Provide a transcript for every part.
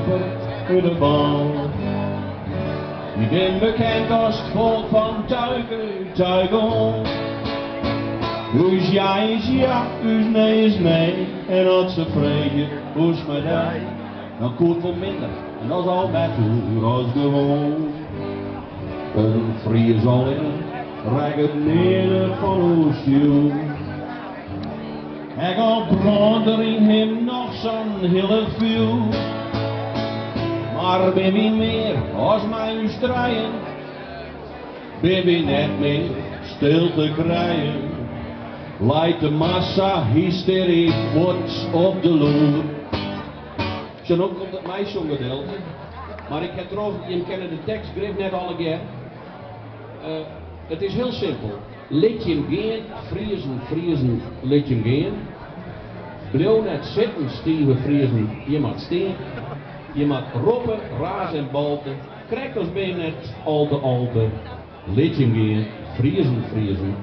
lopen in de bal. Ik ben bekend als het volk van tuigen. Dus ja is ja, dus nee is nee. En als ze vregen, hoe is me dat? Dan koert wel minder. En dat is al bij toer als gewoon. Een Fries al in, rijk het neer van Oostjoe. Hij gaat branden in hem nog zo'n heel veel. Maar ben wie meer als mij strijden, ben wie net meer stil te krijgen. Leidt de massa hysterie wordt op de loer. Zo ook komt het mij zo'n gedeelte. Maar ik heb erover, je kent de tekst, grip net al een keer. Het is heel simpel. Laat je hem gaan, vriezen, laat je hem gaan. Blijf net zitten, stieven, vriezen, je mag steen. Je mag roppen, razen en balten. Krijg als ben je net al te. Laat je hem gaan, vriezen,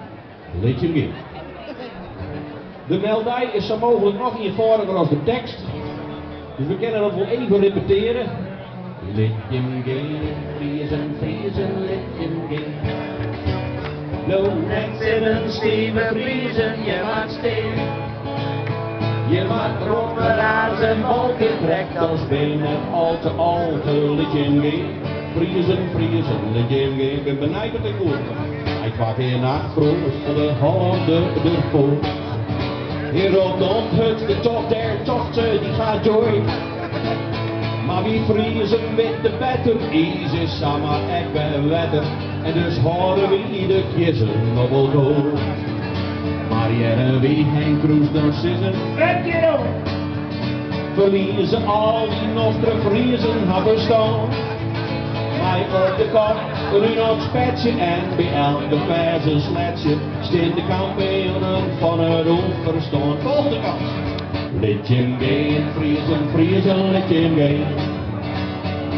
laat je hem gaan. De meldij is zo mogelijk nog eenvoudiger als de tekst. Dus we kunnen dat wel even repeteren. Laat je hem gaan, vriezen, laat je hem gaan. Loop net zitten, stieven, vriezen, je mag steen. Je mag roppen, razen, balken, trekt als benen al te, laat je hem gaan. Vriezen, laat je hem gaan. Ik ben benijd dat ik hoor. Hij kwart hier nacht groot voor de handen ervoor. Hier op de onthut, de tocht der tochten, die gaat door. Maar wie vriezen met de better, is samen ek bij wetter. En dus horen we ieder kiezen op wel door. Maar jaren wie Henk Kroes dan sissen, vet je op. Verliezen al die nostre vriezen hebben staan. Mij op de kop, Runald Spetje en bij elke vers een sletje. Steen de kampioenen van het onverstand. Volgende kans. Laat je hem gaan, vriezen, laat je hem gaan.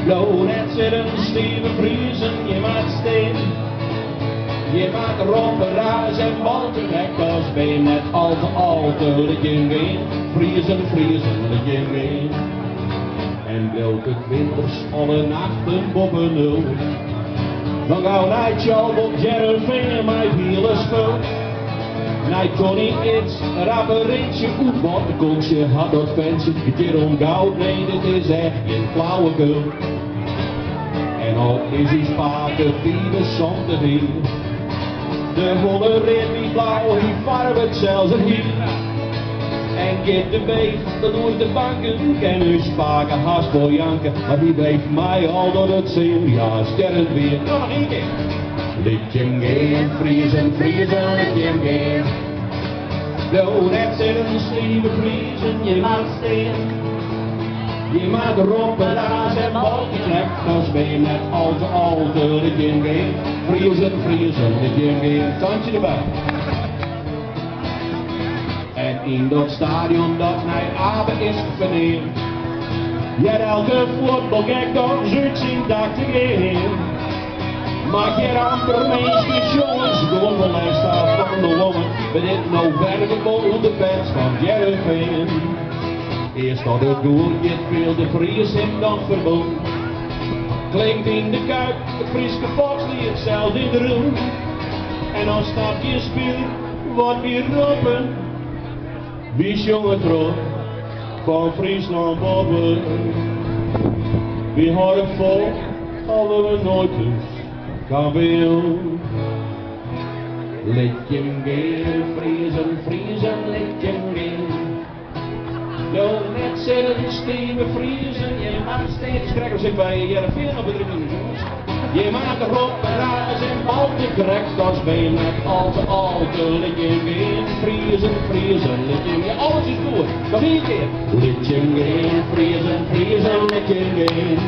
Blauw net zitten, stieven, vriezen, je maakt steen. Je maakt rompen, raas en balten, net als ben je net al te, laat je hem gaan. Vriezen, laat je hem gaan. En welke winters alle nachten boven nul. Dan gauw night jou op Jereveen, mijn hele spul. Nee, kon niet iets, rapperitje, goed wat de kontje had dat ventje. Een keer om goud, nee, dit is echt geen flauwekul. En al is die spaken vierde zonder hier. De volle rit die blauw, die farbt zelfs het hier. En get de beef, dat door de banken, ken u spaken, haast voor janken. Maar die weet mij al dat het zin, ja, sterren weer. Nog één keer. Laat je hem gaan, vriezen, laat je hem gaan. Blauw net zitten, stieven, vriezen, je mag steen. Je mag roppen, raas en balken, trekt als ben je net al te, laat je hem gaan. Vriezen, laat je hem gaan. Tandje erbij. En in dat stadion dat mij avond is verneerd. Je hebt elke voetbalgek dan zult zien dat te gaan. Maar je amper meesters jongens, gewoon van mijn staat van de longen. Bij dit November de fans van Jereveen. Eerst had het doel, je veel de Vries hem dan verbonden. Klinkt in de kuip, het Friese volkslied hetzelfde in de roem. En dan staat je speel, wat weer roepen. Wie jongen terug van Friesland boven. Wie hadden vol, hadden we nooit dus kampioen. Laat je hem gaan, vriezen, laat je hem gaan. Loop net zitten, stieven, vriezen, je mag steeds krijgen. Zit bij je veel op de tribune, jongens. Je maakt erop en raas en balken krijgt als ben je net al te, laat je hem gaan. Vriezen, laat je hem gaan. Alles is goed, nog één keer. Laat je hem gaan, vriezen, laat je hem gaan.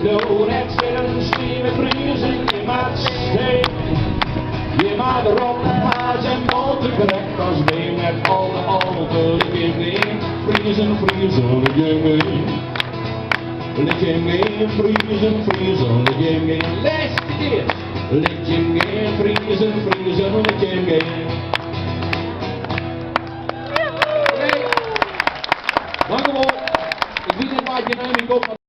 Loop net zitten, stieven, vriezen, je maakt steeds. Je maakt erop en raas en balken krijgt als ben je net al te, laat je hem gaan. Vriezen, laat je hem gaan. Laat je hem gaan, vriezen, laat je hem gaan. Laatste keer. Laat je hem gaan, vriezen, laat je hem gaan. Dank u wel. Ik weet niet waar je naam in kop.